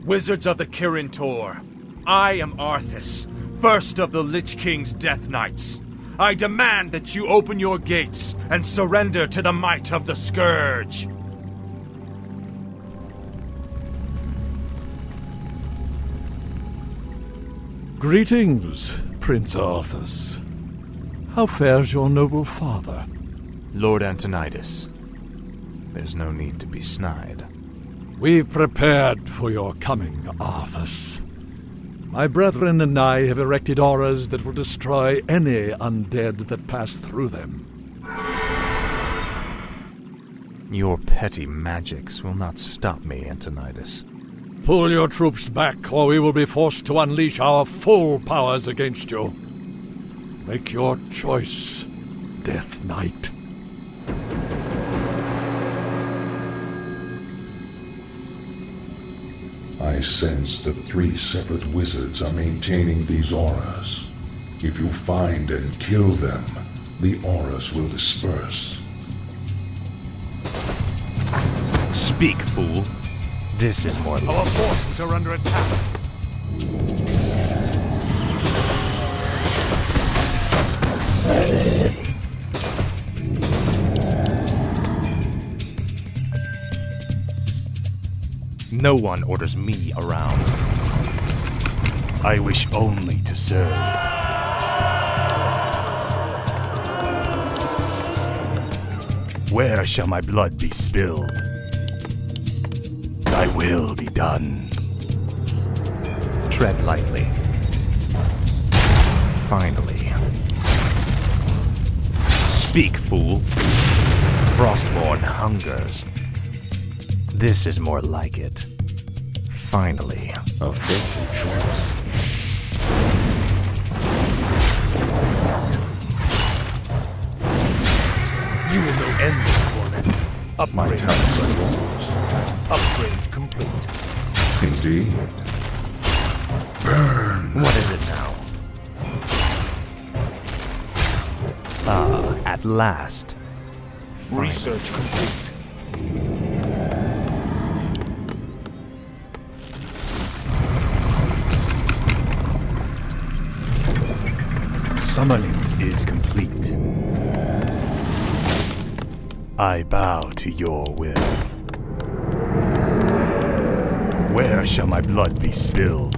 Wizards of the Kirin Tor, I am Arthas, first of the Lich King's Death Knights. I demand that you open your gates and surrender to the might of the Scourge. Greetings, Prince Arthas. How fares your noble father? Lord Antonidas. There's no need to be snide. We've prepared for your coming, Arthas. My brethren and I have erected auras that will destroy any undead that pass through them. Your petty magics will not stop me, Antonidas. Pull your troops back, or we will be forced to unleash our full powers against you. Make your choice, Death Knight. I sense that 3 separate wizards are maintaining these auras. If you find and kill them, the auras will disperse. Speak, fool. This is more... Our forces are under attack. No one orders me around. I wish only to serve. Where shall my blood be spilled? Thy will be done. Tread lightly. Finally. Speak, fool. Frostborn hungers. This is more like it. Finally. A faithful choice. You will know endless torment. My Upgrade. talents are yours. Upgrade complete. Indeed. Burn! What is it now? Ah, at last. Research complete. Summoning is complete. I bow to your will. Where shall my blood be spilled?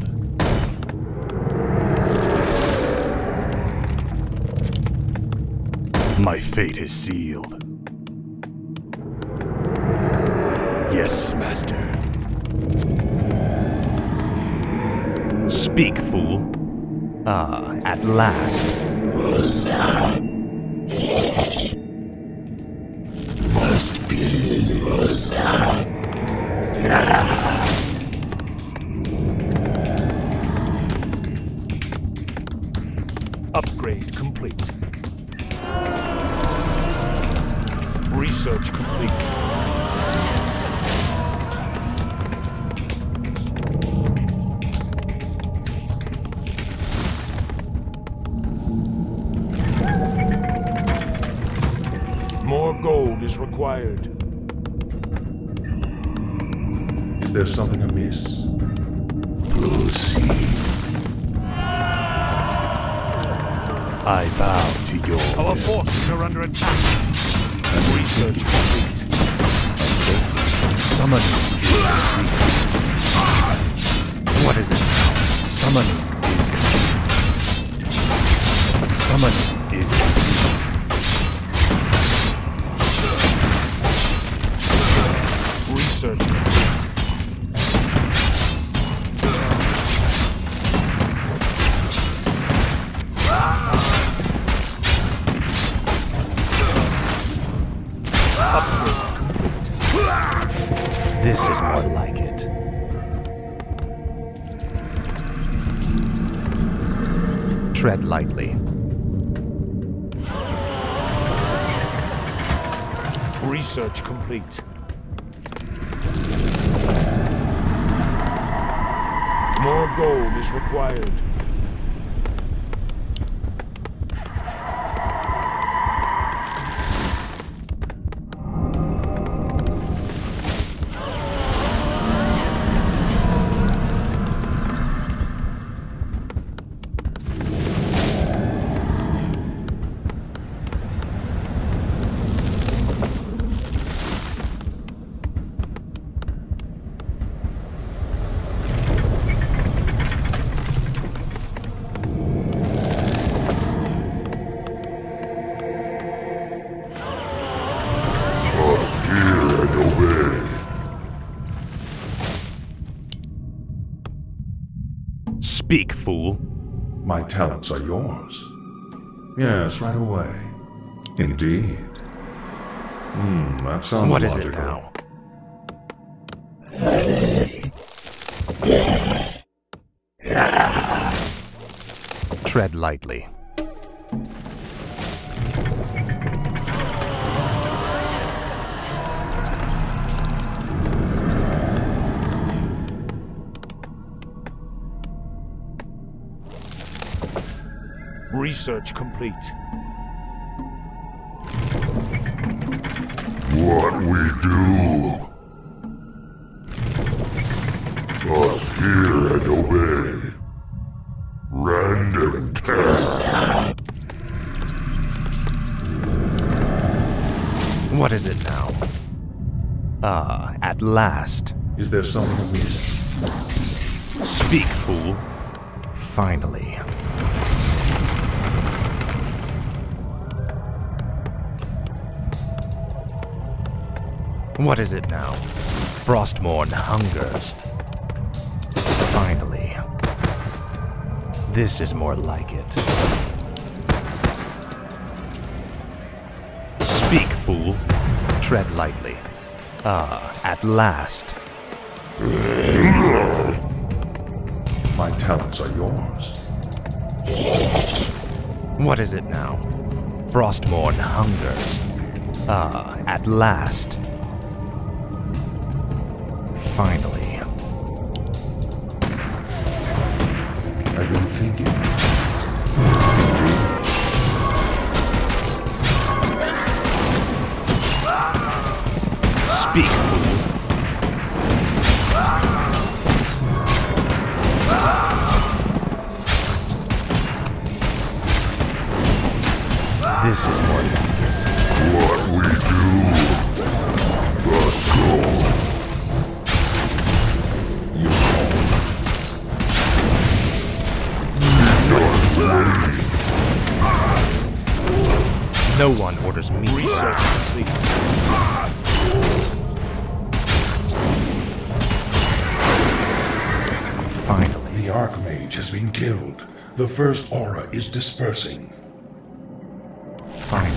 My fate is sealed. Yes, master. Speak, fool. Ah, at last. Must be. Upgrade complete. Research complete. More gold is required. Is there something amiss? Proceed. I bow to your Our will. forces are under attack. Research complete. Summoning is complete. What is it? Summoning is complete. Summoning is complete. Research complete. This is more like it. Tread lightly. Research complete. More gold is required. Speak, fool. My talents are yours. Yes, right away. Indeed. That sounds What logical. is it now? Tread lightly. Research complete. What we do. Us hear and obey. Rend and tear. What is it now? Ah, at last. Is there something amiss? Speak, fool. Finally. What is it now? Frostmourne hungers. Finally. This is more like it. Speak, fool. Tread lightly. Ah, at last. My talents are yours. What is it now? Frostmourne hungers. Ah, at last. Finally. I've been thinking. Speak, fool. This is more like it. What we do. Let's go. You No one orders me. Research complete. Finally. The archmage has been killed. The first aura is dispersing. Finally.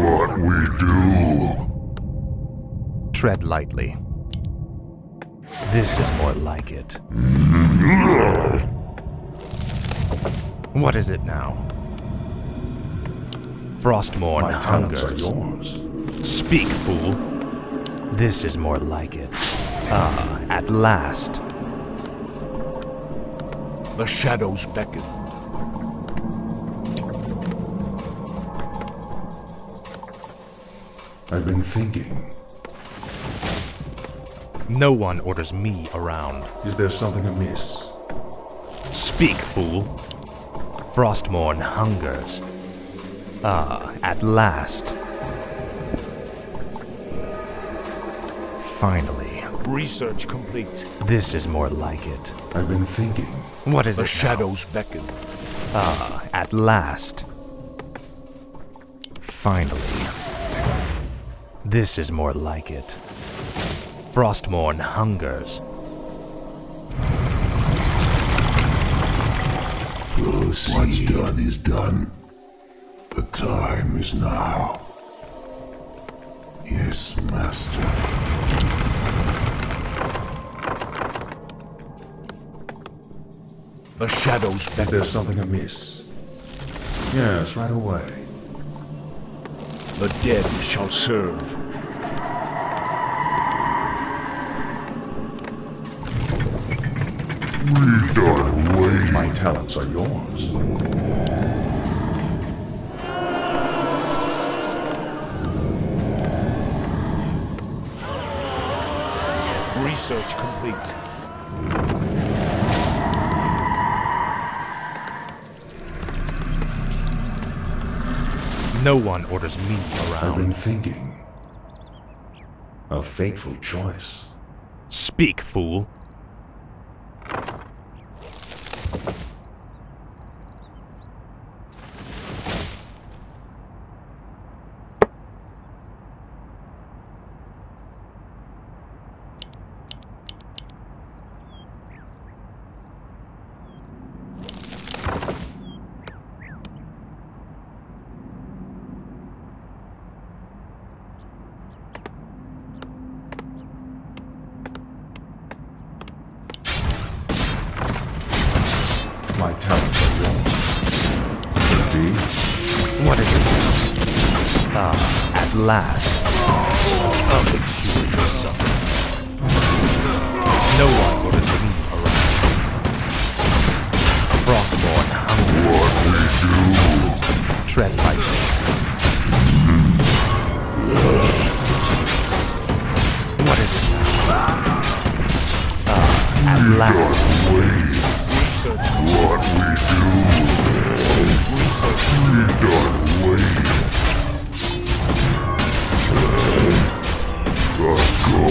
What we do. Tread lightly. This is more like it. What is it now? Frostmourne My talents are hungers. yours. Speak, fool. This is more like it. Ah, at last. The shadows beckon. I've been thinking. No one orders me around. Is there something amiss? Speak, fool. Frostmourne hungers. Ah, at last. Finally. Research complete. This is more like it. I've been thinking. What is The it shadows beckon. now? Ah, at last. Finally. This is more like it. Frostmourne hungers. What's done is done. The time is now. Yes, Master. The shadows Is beckon. there something amiss? Yes, right away. The dead shall serve. We done wait. My talents are yours. Research complete. No one orders me I've around. been thinking. A fateful choice. Speak, fool. My talents are wrong. Indeed. What is it? At last. I'll make sure you suffer. No one orders me around. Frostborn hunger. What we do? Tread lightly. What is it? At last. What we do? We don't wait. Let's go.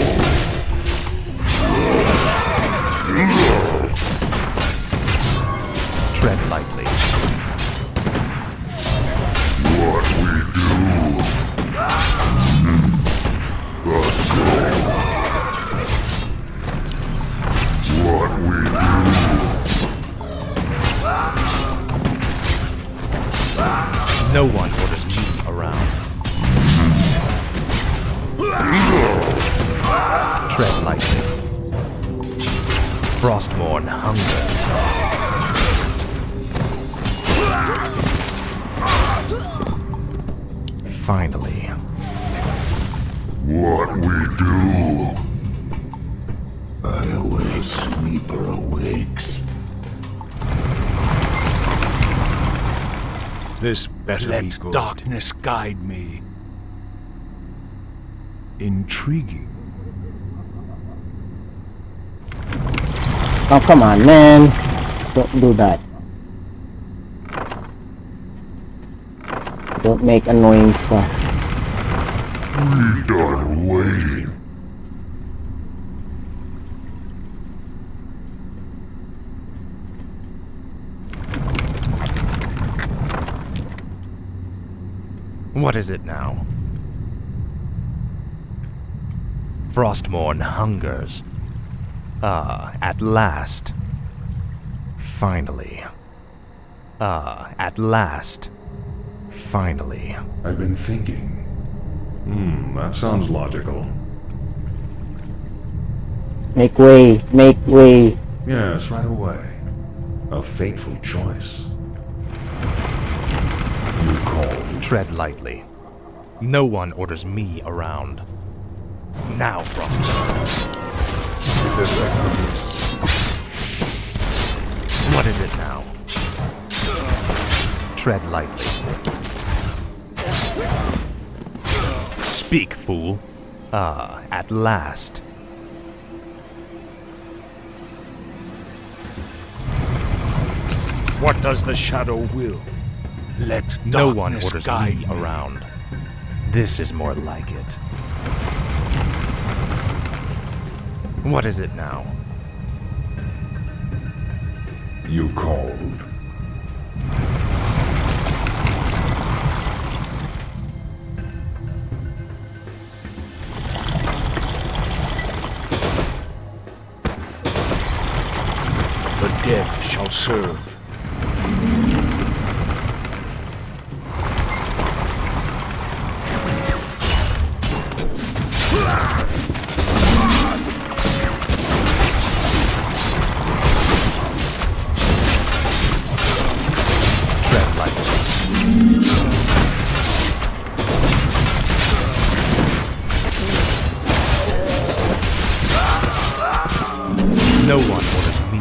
Tread lightly. What we do? Let's go. What we do? No one orders me around. Tread lightly. Frostborn hunger. Finally. What we do? I await, sleeper awakes. This better be good. Let darkness guide me. Intriguing. Oh, come on, man. Don't do that. Don't make annoying stuff. We done waiting. What is it now? Frostborn hungers. At last. Finally. At last. Finally. I've been thinking. That sounds logical. Make way, make way. Yes, right away. A fateful choice. You called. Tread lightly. No one orders me around. Now, Frostborn. Is there sacrifice? What is it now? Tread lightly. Speak, fool. At last. What does the shadow will? Let no one darkness orders guide me me around. This is more like it. What is it now? You called. The dead shall serve. No one orders me.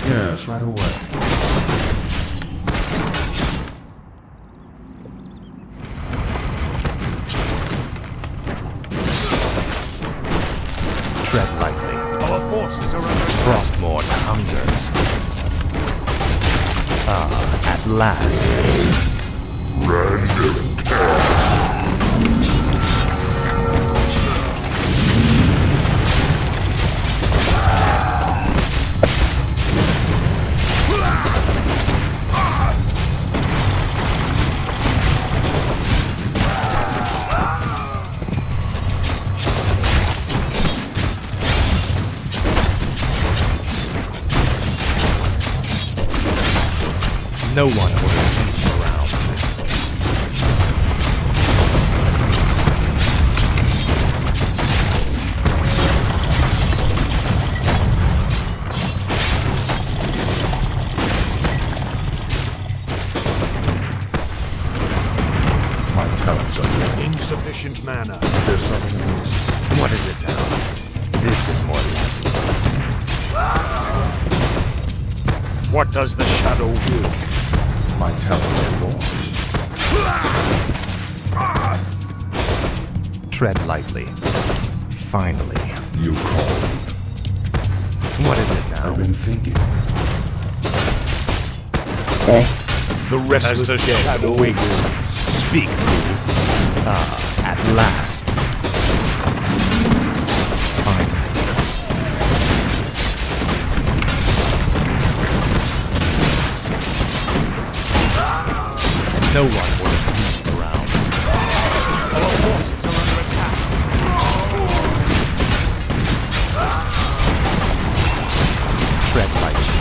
Yes, right away. Tread lightly. Our forces are under Frostmourne hungers. Ah, at last. Random No one orders peace around. My talents are Insufficient mana. There's something else. What is it now? This is more likely. What does the shadow will? My talents are yours. Tread lightly. Finally. You called. What is it now? I've been thinking. Okay. The restless the dead shadow will. Speak, fool. Ah, at last. Finally. No one orders peace around. Our forces are under attack. Tread lightly.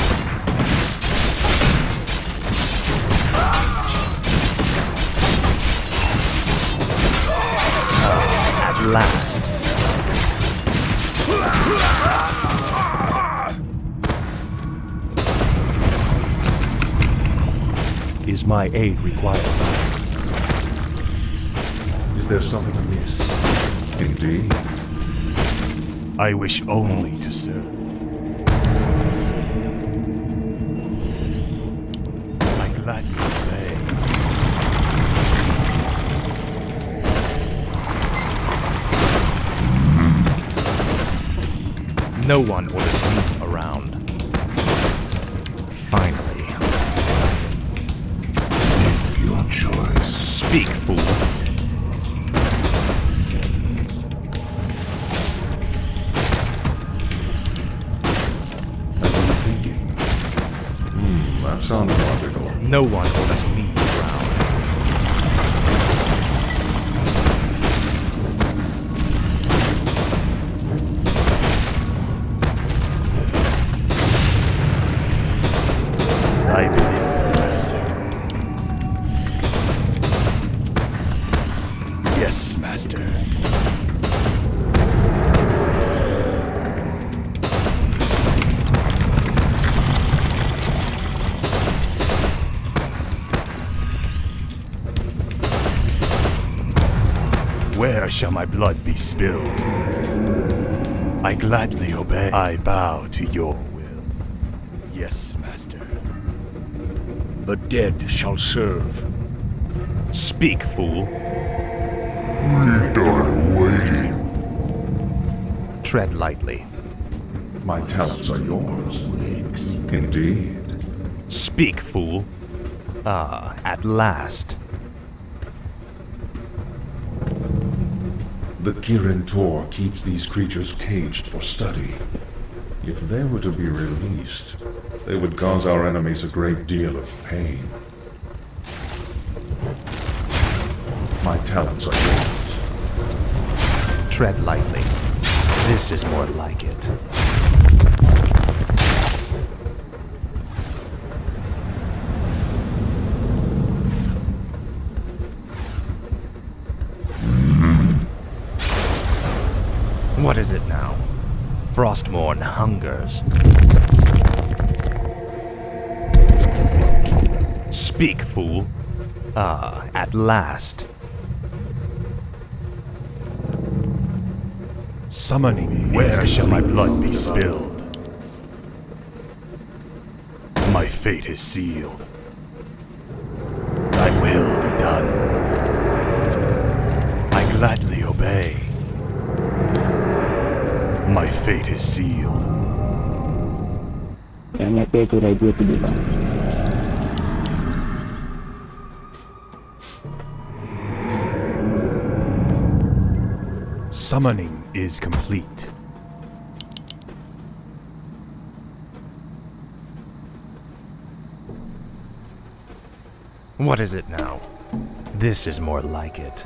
At last. Is my aid required? Is there something amiss? Indeed. I wish only to serve. I gladly obey. No one orders peace around. Finally. Your choice. Speak, fool. I've been thinking. That sounds logical. No one orders me around. I believe, Master. Yes, Master. Where shall my blood be spilled? I gladly obey. I bow to your will. Yes, Master. The dead shall serve. Speak, fool. We're done waiting. Tread lightly. My talents are yours. Indeed. Speak, fool. Ah, at last. The Kirin Tor keeps these creatures caged for study. If they were to be released, they would cause our enemies a great deal of pain. My talents are yours. Tread lightly. This is more like it. What is it now? Frostmourne hungers. Speak, fool. Ah, at last. Summoning me. Where shall my blood be spilled? My fate is sealed. Thy will be done. I gladly obey. My fate is sealed. Kaya might be a good idea to do that. Summoning is complete. What is it now? This is more like it.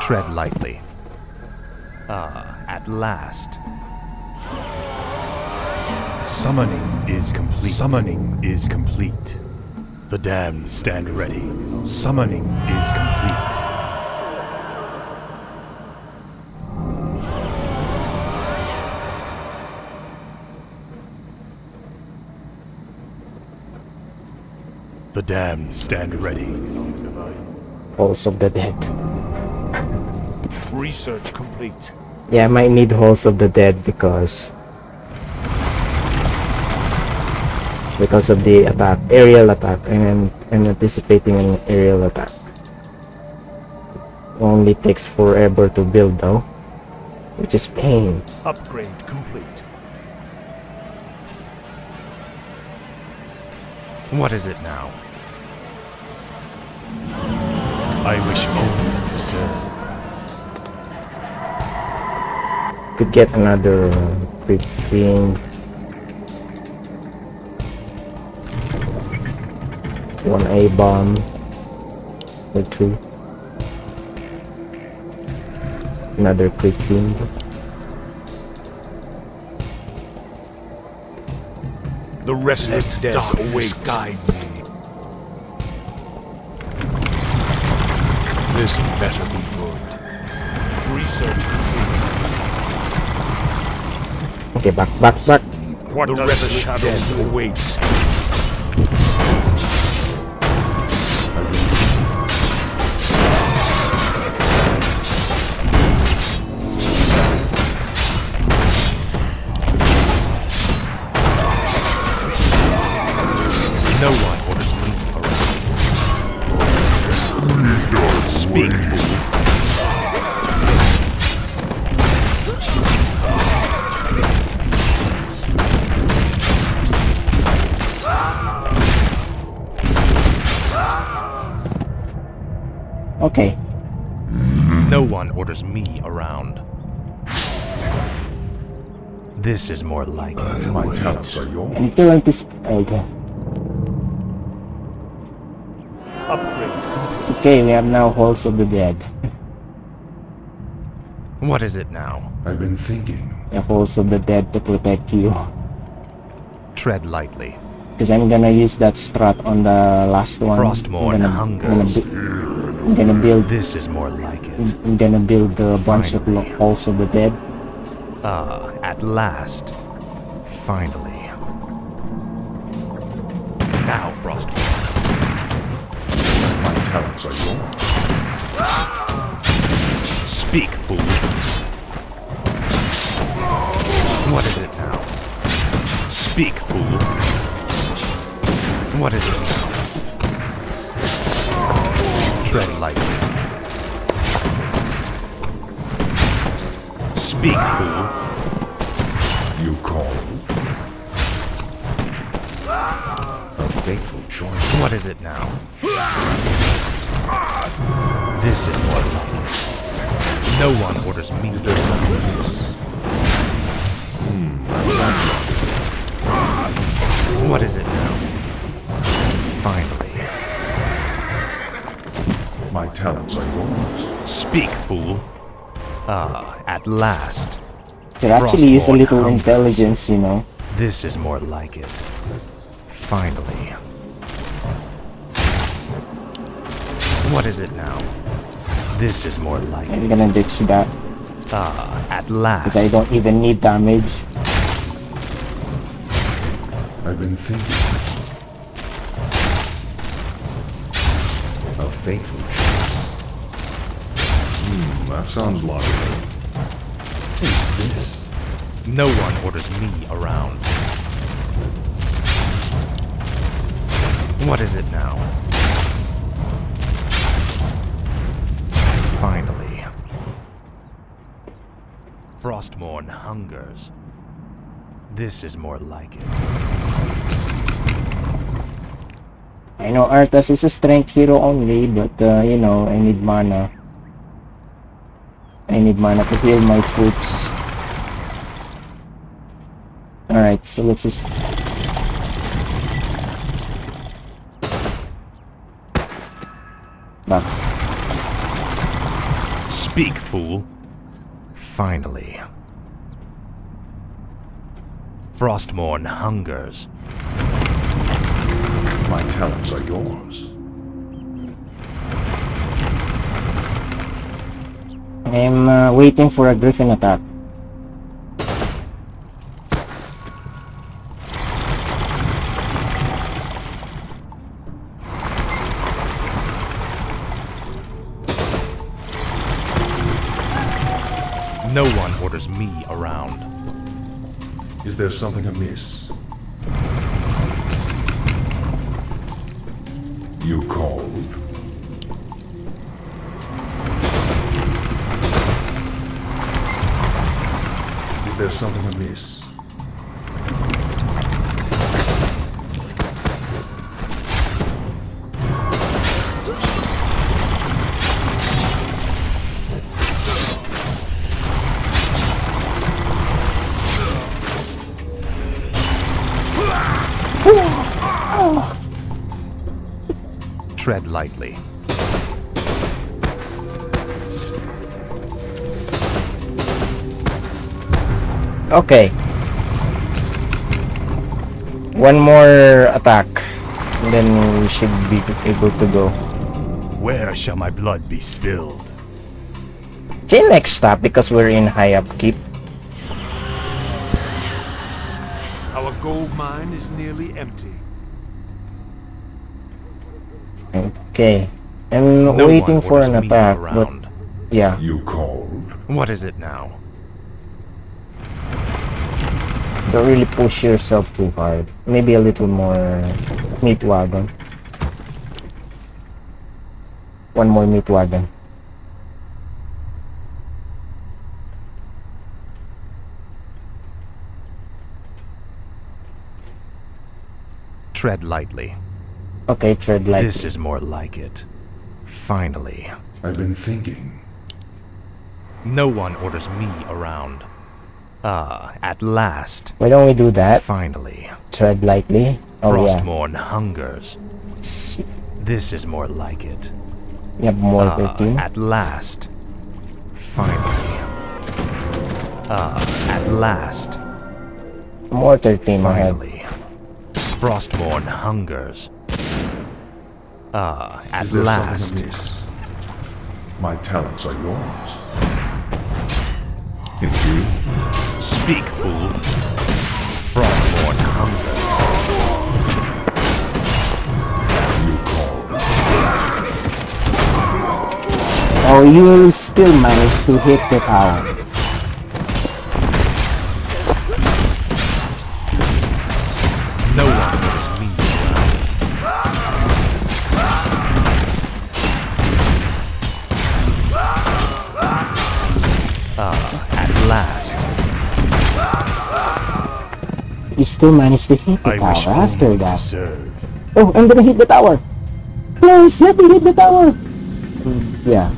Tread lightly. Ah, at last. Summoning is complete. Summoning is complete. The damned stand ready. Summoning is complete. The damned stand ready. Halls of the Dead. Research complete. Yeah, I might need Halls of the Dead because of the attack, aerial attack. I'm anticipating an aerial attack. Only takes forever to build though, which is pain. Upgrade complete. What is it now? I wish only to serve. Could get another big thing. One A bomb or two. Another quick beam. The restless death await. Guide me. This better be good. Research complete. Okay, back. What the restless death await. No one orders me around. Speak, fool. Okay. No one orders me around. This is more like it. My talents are yours. Until okay. Upgrade complete. Okay, we have now Halls of the Dead. What is it now? I've been thinking. The Halls of the Dead to protect you. Tread lightly. Because I'm gonna use that strat on the last one. Frostmourne hungers. I'm gonna build. This is more like it. I'm gonna build a bunch of Finally. Halls of the Dead. Ah, at last. Finally. Now, Frostmourne. My talents are yours. Speak, fool. What is it now? Speak, fool. What is it now? Tread lightly. Speak, fool. You call. A fateful choice. What is it now? This is more like it. No one orders me. Is there something else? What is it now? Finally. My talents are yours. Speak, fool. Ah, at last. Could actually use a Frostmourne little hungers. intelligence, you know. This is more like it. Finally. What is it now? This is more like I'm it. gonna ditch that Ah, at last. because I don't even need damage. I've been thinking. A fateful choice. That sounds logical. What's this? No one orders me around. What is it now? Finally. Frostmourne hungers. This is more like it. I know Arthas is a strength hero only, but you know, I need mana. I need mana to heal my troops. Alright, so let's just... back. Speak, fool. Finally. Frostmourne hungers. My talents are yours. I'm waiting for a griffin attack. No one orders me around. Is there something amiss? You called. Is there something amiss? Tread lightly. Okay. One more attack, and then we should be able to go. Where shall my blood be spilled? Okay, next stop, because we're in high upkeep. Our gold mine is nearly empty. Okay. I'm No waiting one for orders an me attack, but around. yeah. You called. What is it now? Don't really push yourself too hard. Maybe a little more meat wagon. One more meat wagon. Tread lightly. Okay, tread lightly. This is more like it. Finally. I've been thinking. No one orders me around. Ah, at last. Why don't we do that? Finally. Tread lightly. Oh yeah. Frostmourne hungers. This is more like it. You have more Ah, 13. at last. Finally. Ah, at last. More 13 ahead. Finally. Frostmourne hungers. Ah, at Is there last. something amiss? My talents are yours. Indeed. Speak, fool. Frostmourne hungers. You called. Oh, you still managed to hit the tower. No one orders me around. Ah, at last. You still managed to hit the I wish tower after only to that. serve. Oh, I'm gonna hit the tower! Please, let me hit the tower! Yeah,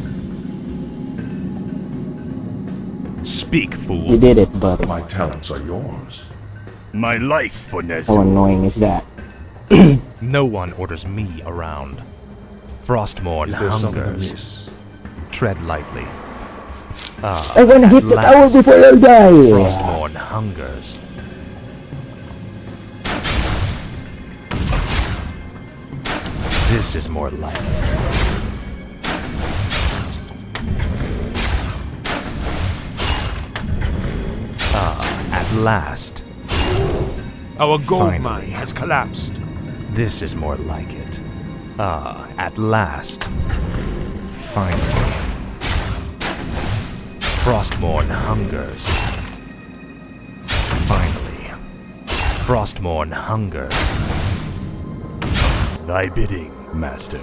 Speak, you fool. did it, but My talents are yours. My life for how Nezu. annoying is that? No one orders me around. Frostmourne Is there something hungers. amiss? Tread lightly. Ah, I wanna at hit the tower last. before I die! Frostmourne hungers. This is more like it. Ah, at last. Our gold Finally. mine has collapsed. This is more like it. Ah, at last. Finally. Frostmourne hungers. Finally. Frostmourne hungers. Thy bidding, master.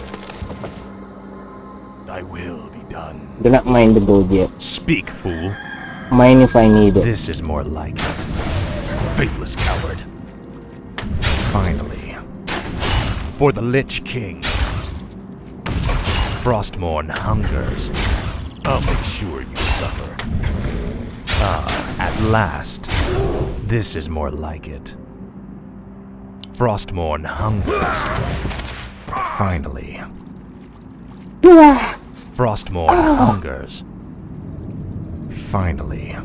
Thy will be done. Do not mind the gold yet. Speak, fool. Mine if I need it. This is more like it. Faithless coward. Finally. For the Lich King. Frostmourne hungers. I'll make sure you suffer. At last. This is more like it. Frostmourne hungers. Finally. Frostmourne hungers. Finally.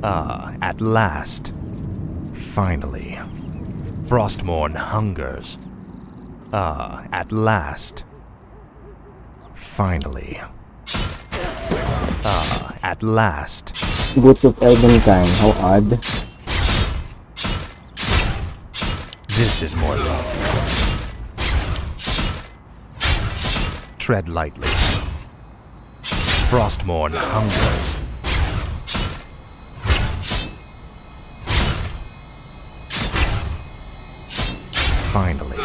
At last. Finally. Frostmourne hungers. At last. Finally. At last. Boots of Elventine, how odd. This is more like it. Tread lightly. Frostmourne hungers. Finally.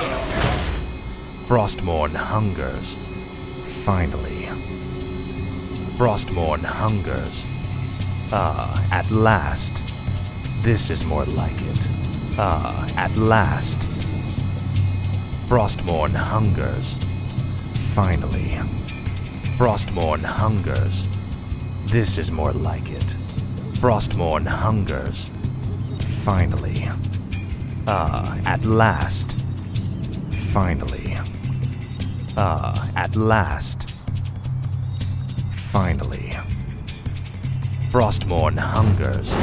Frostmourne hungers. Finally. Frostmourne hungers. At last. This is more like it. At last. Frostmourne hungers. Finally. Frostmourne hungers. This is more like it. Frostmourne hungers. Finally. At last. Finally. At last. Finally. Frostmourne hungers.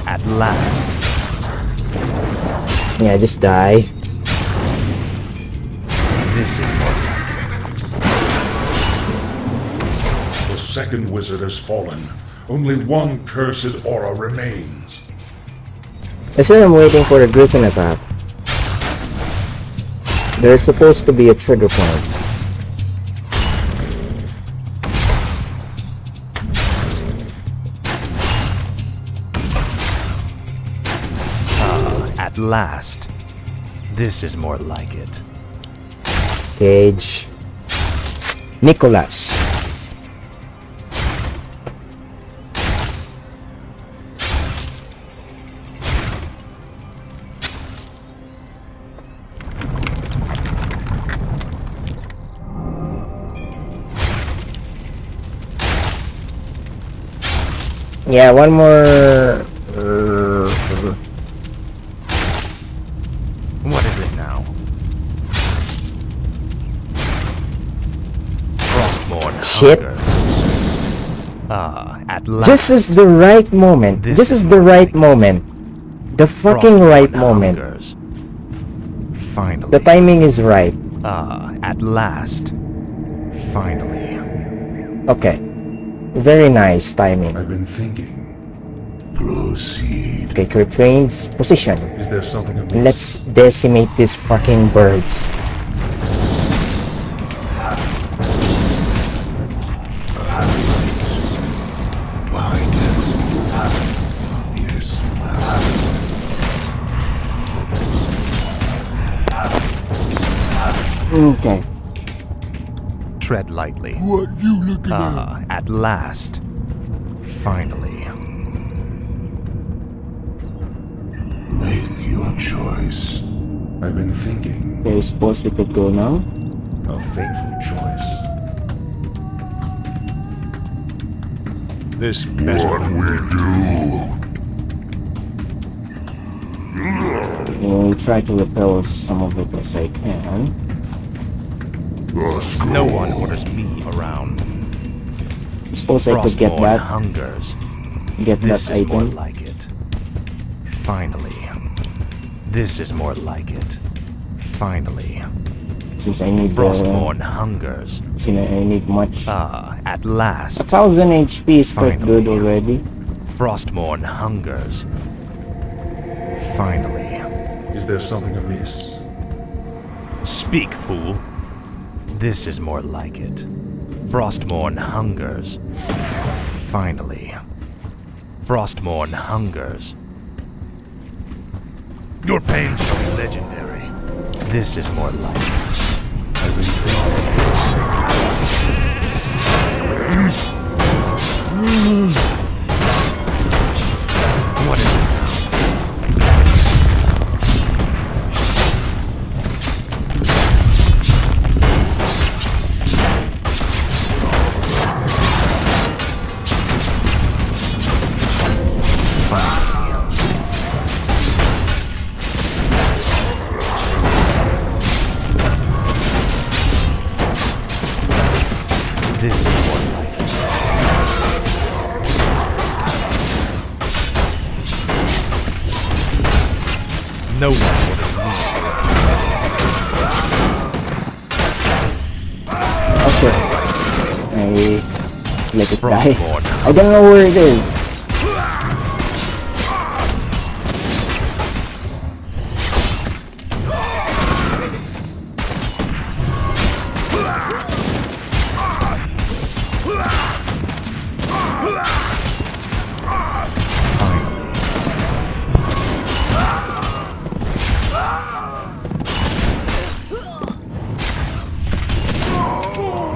At last. Yeah, just die. This is more like it. The second wizard has fallen. Only one cursed aura remains. I said I'm waiting for the griffin attack. There's supposed to be a trigger point. At last. This is more like it. Cage. Nicholas. Yeah, one more. What is it now? Frostmourne Shit. hungers. At last. This is the right moment. This is the right moment. The fucking right moment. Hungers. Finally. The timing is right. At last. Finally. Okay. Very nice timing. I've been thinking. Proceed. Okay, Curtrain's position. Is there something amiss? Let's decimate these fucking birds. Yes, Okay. Tread lightly. What you looking at? At last. Finally. Make your choice. I've been thinking. Okay, suppose we could go now. A fateful choice. This better. What we do? I'll try to repel some of it as I can. No one orders me around. Suppose I could get Frostmourne that. hungers. Get This that is more item. like it. Finally. This is more like it. Finally. Since I need Frostmourne hungers. since I need much. At last. 1000 HP is quite Finally. good already. Frostmourne hungers. Finally. Is there something amiss? Speak, fool. This is more like it. Frostmourne hungers. Finally. Frostmourne hungers. Your pain shall be legendary. This is more like it. What is it now? This is more like it. No one orders me. Oh shit. I let it die. I don't know where it is.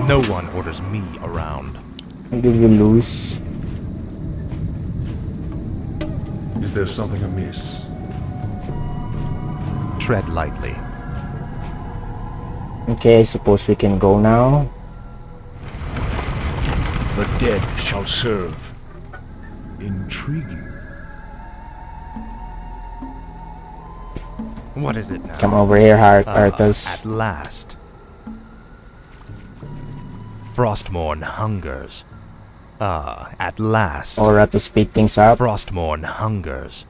No one orders me around. Did you lose? Is there something amiss? Tread lightly. Okay, I suppose we can go now. The dead shall serve. Intriguing. What is it now? Come over here, Arthas. At last. Frostmourne hungers. At last. Aura to speed things up. Frostmourne hungers.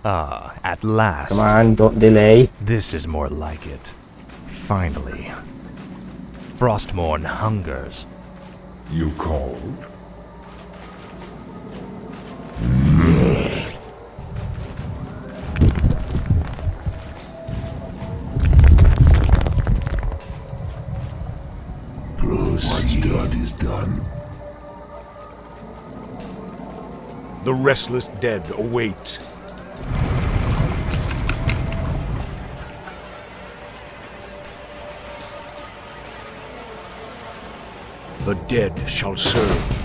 At last. Come on, don't delay. This is more like it. Finally. Frostmourne hungers. You called? What's done is done. The restless dead await. The dead shall serve.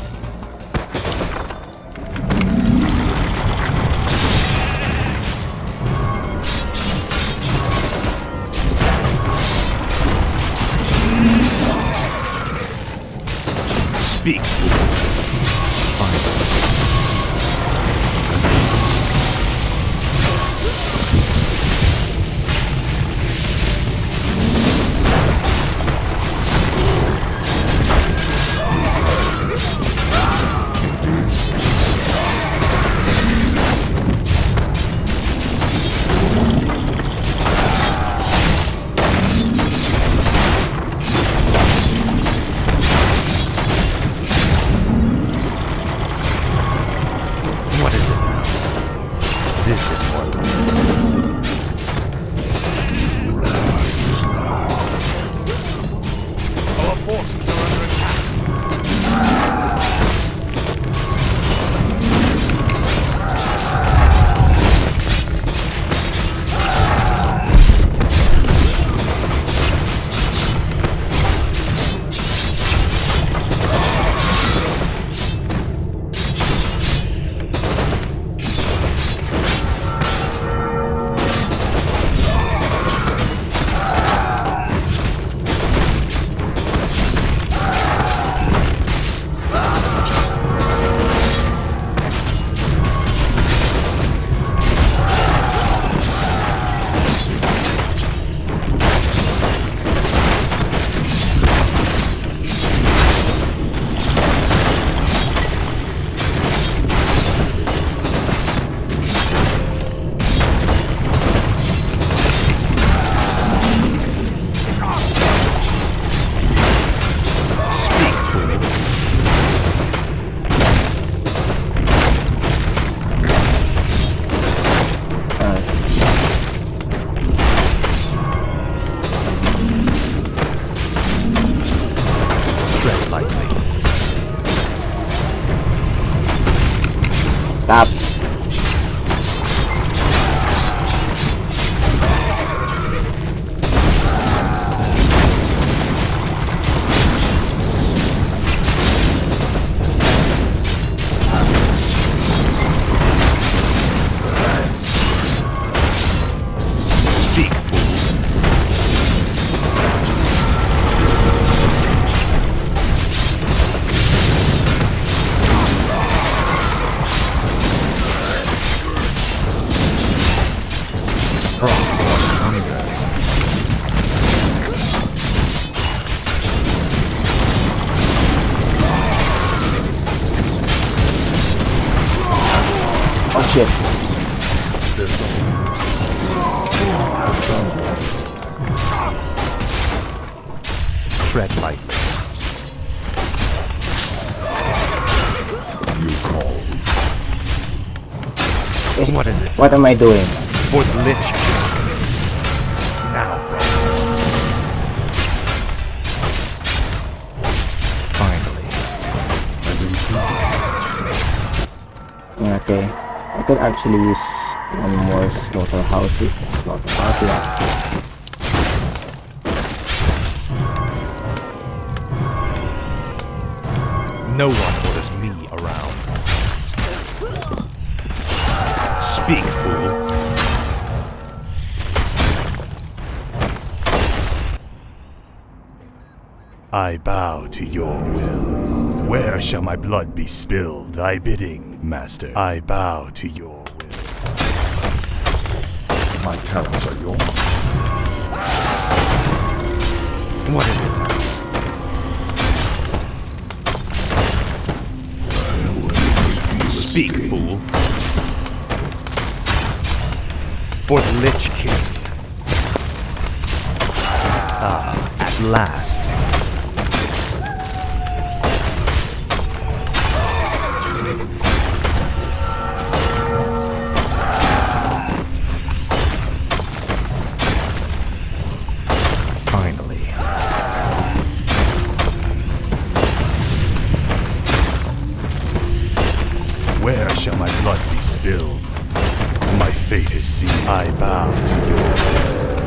Speak. Fine. Stop. Speak, fool. Oh shit. Tread lightly. You call. What is it? What am I doing? For the Lich King. Now, friend. Finally. Okay. I could actually use one more slaughterhouse. Yeah. No one orders me around. Speak, fool. I bow to your will. Where shall my blood be spilled? Thy bidding, master. I bow to your will. My talents are yours. What is it now? Speak, fool. For the Lich King. Ah, at last. Finally. Where shall my blood be spilled? My fate is sealed. I bow to your will.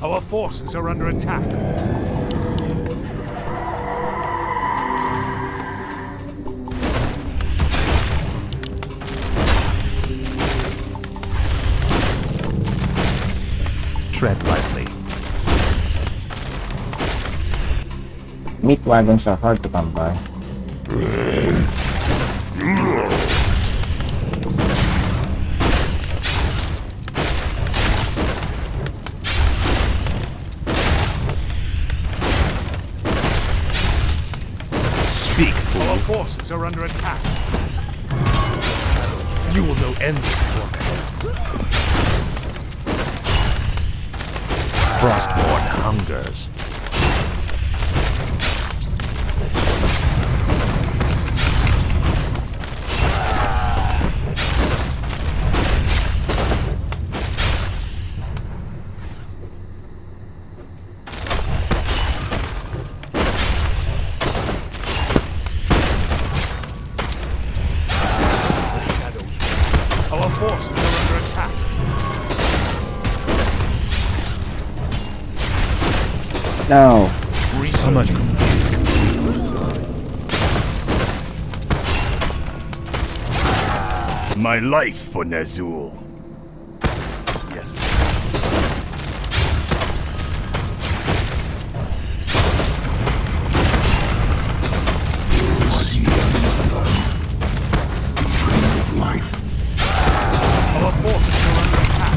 Our forces are under attack. Tread lightly. Meat wagons are hard to come by. Speak, fool. Our forces are under attack. You will know endless torment. Frostborn hungers. Our forces are under attack. No. Summon is complete. My life for Ner'zhul. Yes. Betrayal of life. Our forces are under attack.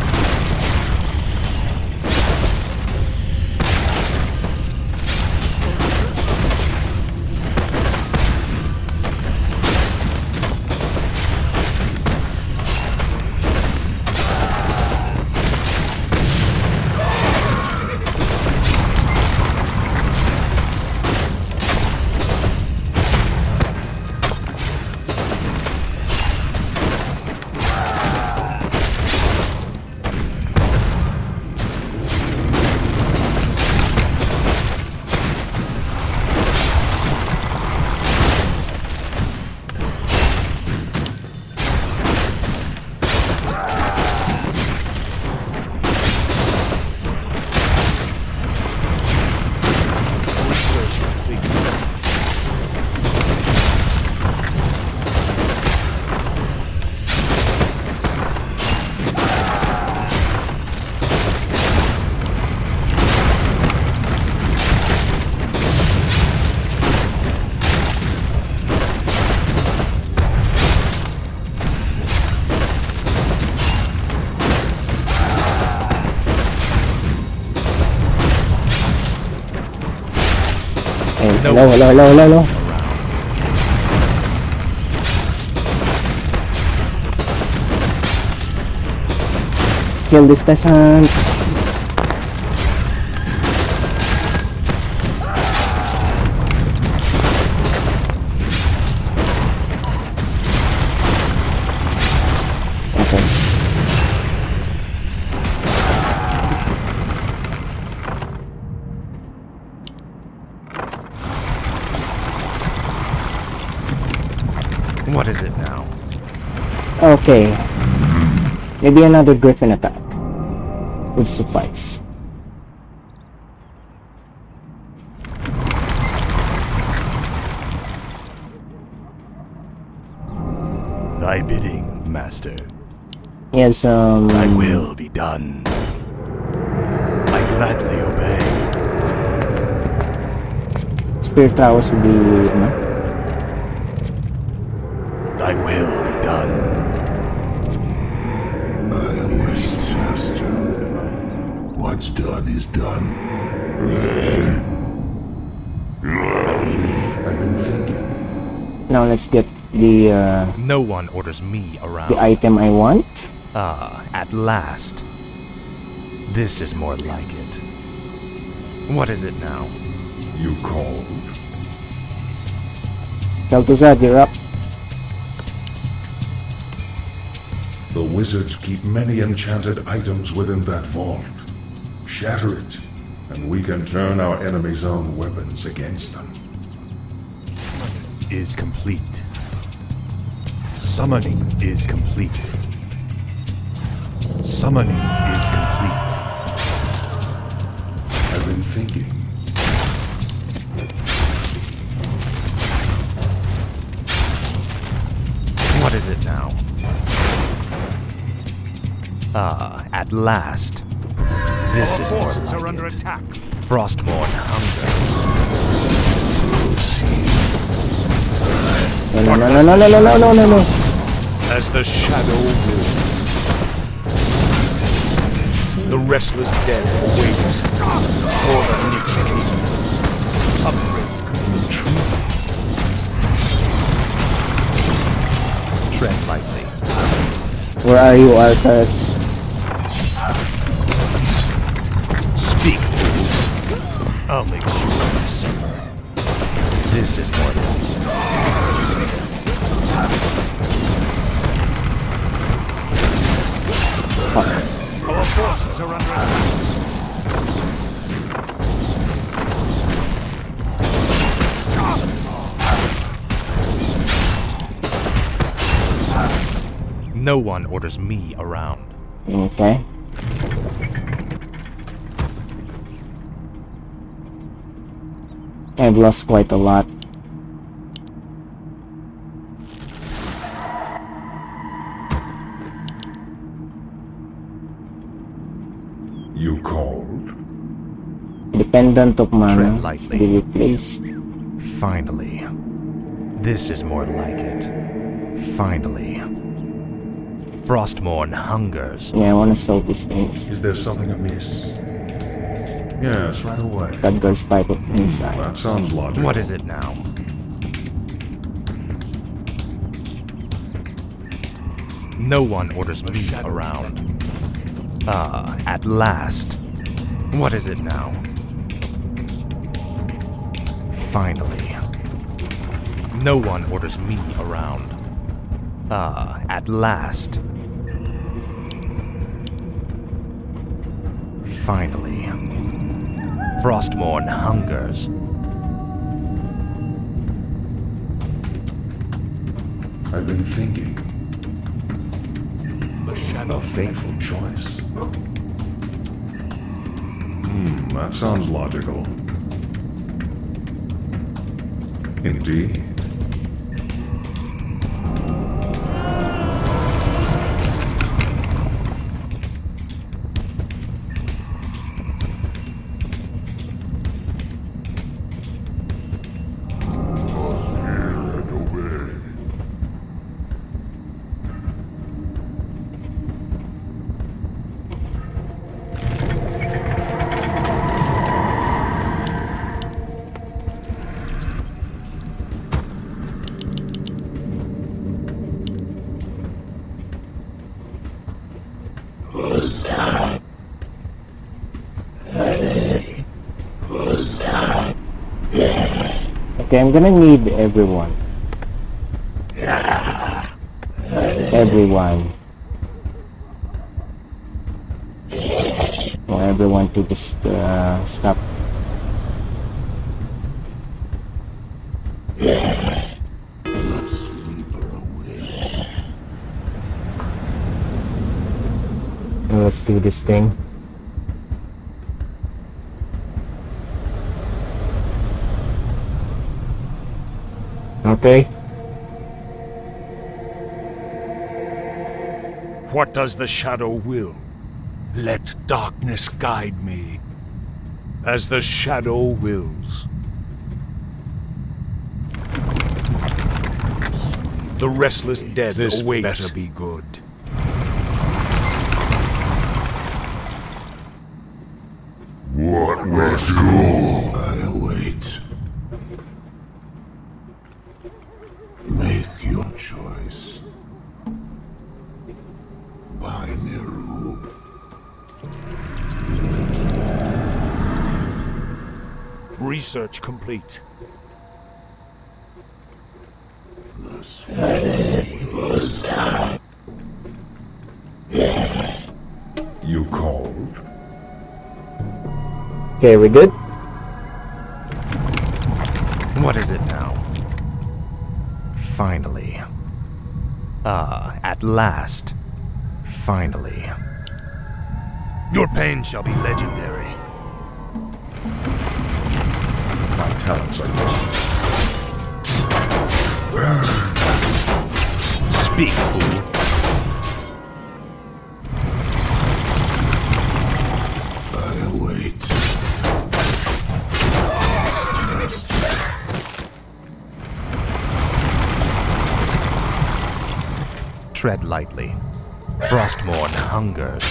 Hello, hello, hello, hello, hello. Kill this peasant. Okay. What is it now? Okay. Maybe another griffin attack would suffice. Thy bidding, master. He has some... Thy will be done. I gladly obey. Spirit Towers would be... no? Thy will be done. What's done is done. I've been thinking. Now let's get the No one orders me around. the item I want. Ah, at last. This is more like it. What is it now? You called. Kel'Thuzad, you're up. The wizards keep many enchanted items within that vault. Shatter it, and we can turn our enemy's own weapons against them. Is complete. Summoning is complete. Summoning is complete. I've been thinking. What is it now? Ah, at last. This is more Forces like are under it. attack. Frostmourne hunger. No, no, no, no, no, no, no, no, no, no. As the shadow moves, the restless dead await for the Lich King. Upgrade true. Tread lightly. Where are you, Arthas? Speak, fool. I'll make sure you suffer. This is more like it. Our forces are under attack. No one orders me around. Okay. I've lost quite a lot. You called? Dependent of mana Tread lightly. be replaced. Finally. This is more like it. Finally. Frostmourne hungers. Yeah, I want to sell these things. Is there something amiss? Yes, right away. Khadgar's pipe of inside. That sounds logical. What is it now? No one orders me around. Ah, at last. What is it now? Finally. No one orders me around. Ah, at last. Finally. Frostmourne hungers. I've been thinking. A fateful choice. That sounds logical. Indeed. Okay, I'm gonna need everyone. Everyone. Or everyone to just stop. Let's do this thing. Okay. What does the shadow will? Let darkness guide me, as the shadow wills. The restless dead this await. Better be good. What was you? I await. Make your choice. By Neru. Research complete. You called? Okay, we good? What is it now? Finally. Ah, at last. Finally. Your pain shall be legendary. My talents are gone. Speak, fool. I await. Tread lightly. Frostmourne hungers.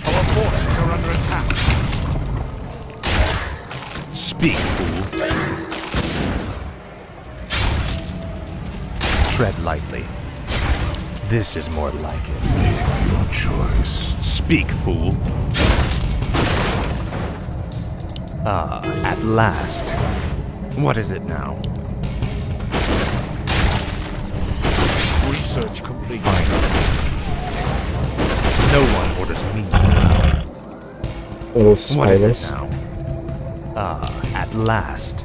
Our forces are under attack. Speak, fool. Tread lightly. This is more like it. Make your choice. Speak, fool. Ah, at last. What is it now? Research complete. Finally. No one orders me. Little What is it spiders. now? Ah, at last.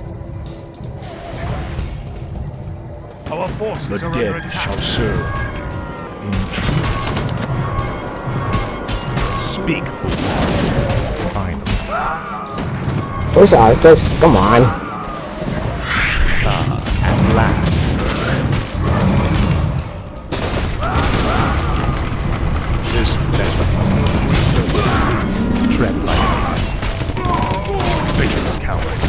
Our forces The are under dead attack. shall serve. In truth. Speak, fool. Finally. Where's Arthas? Come on. Ah, at last. This better. Tread lightly. Faithless coward.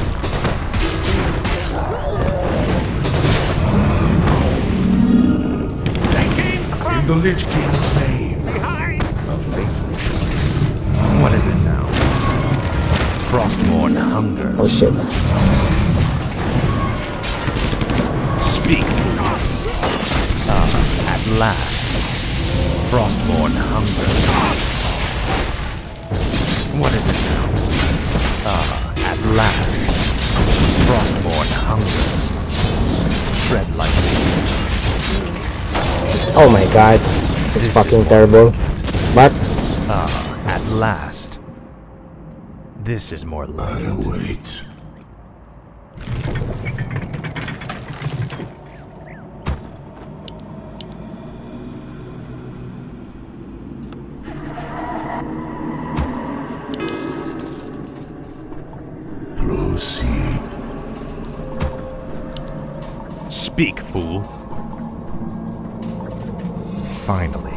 In the Lich King's name. Behind! A faithful. What is it now? Frostmourne hungers. Oh shit. Speak, fool. Ah, at last. Frostmourne hungers. What is it now? Ah, at last. Frostmourne hungers. Tread lightly. Oh my god. It's This fucking is terrible. But Ah, at last. This is more like I it. await. Proceed. Speak, fool. Finally.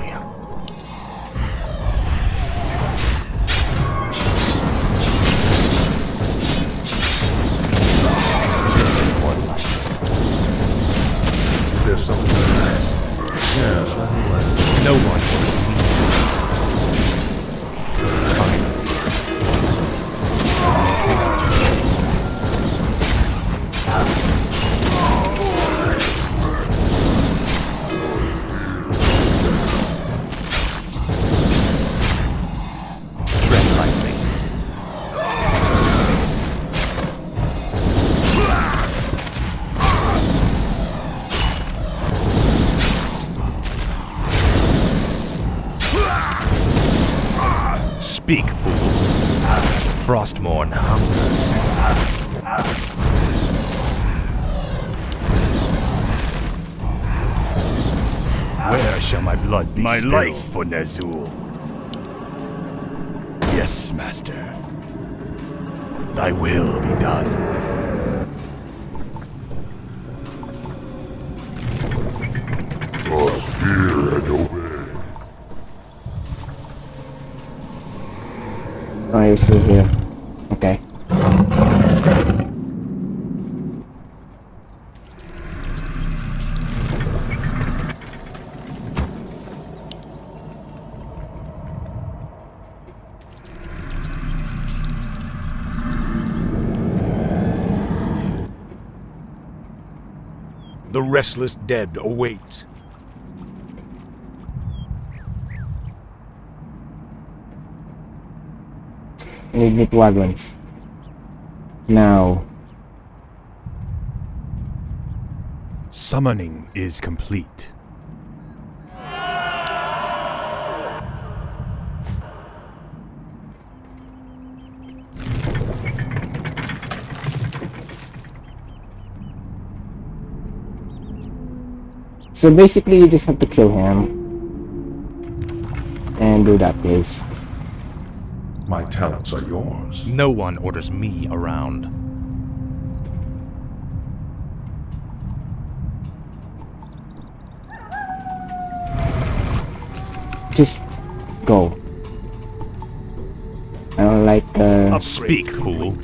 This is more like it. There's something. Yes, anyway. No one orders me. Finally. Frostmourne hungers. Where shall my blood be My spilled? life for Ner'zhul. Yes, master. Thy will be done. Trust, hear, and obey. Oh, I see here. Okay. The restless dead await. I need meat wagons. Now. Summoning is complete. So basically you just have to kill him. And do that, please. My talents are yours. No one orders me around. Just go. I don't like Speak, fool.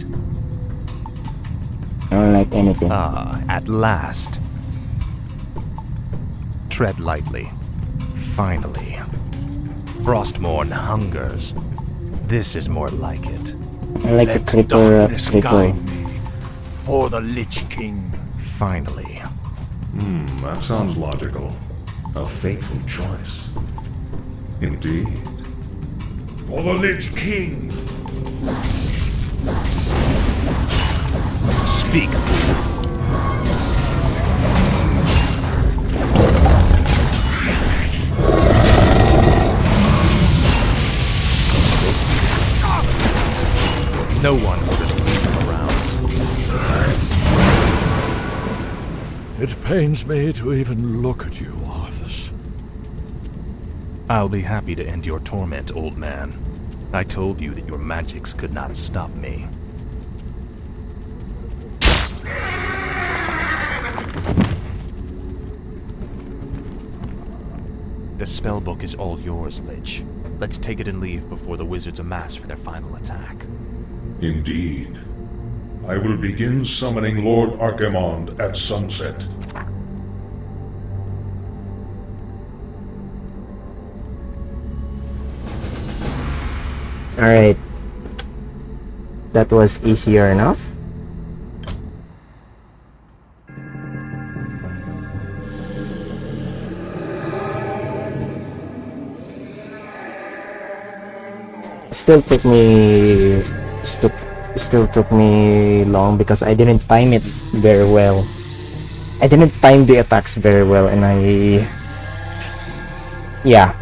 I don't like anything. Ah, at last. Tread lightly. Finally. Frostmourne hungers. This is more like it. I like the creeper cripple. For the Lich King. Finally. That sounds logical. A fateful choice. Indeed. For the Lich King! Speak, fool. No one orders me around. It pains me to even look at you, Arthas. I'll be happy to end your torment, old man. I told you that your magics could not stop me. The spellbook is all yours, Lich. Let's take it and leave before the wizards amass for their final attack. Indeed. I will begin summoning Lord Archimonde at sunset. Alright. That was easier enough. Still took me long because I didn't time it very well. I didn't time the attacks very well, and yeah.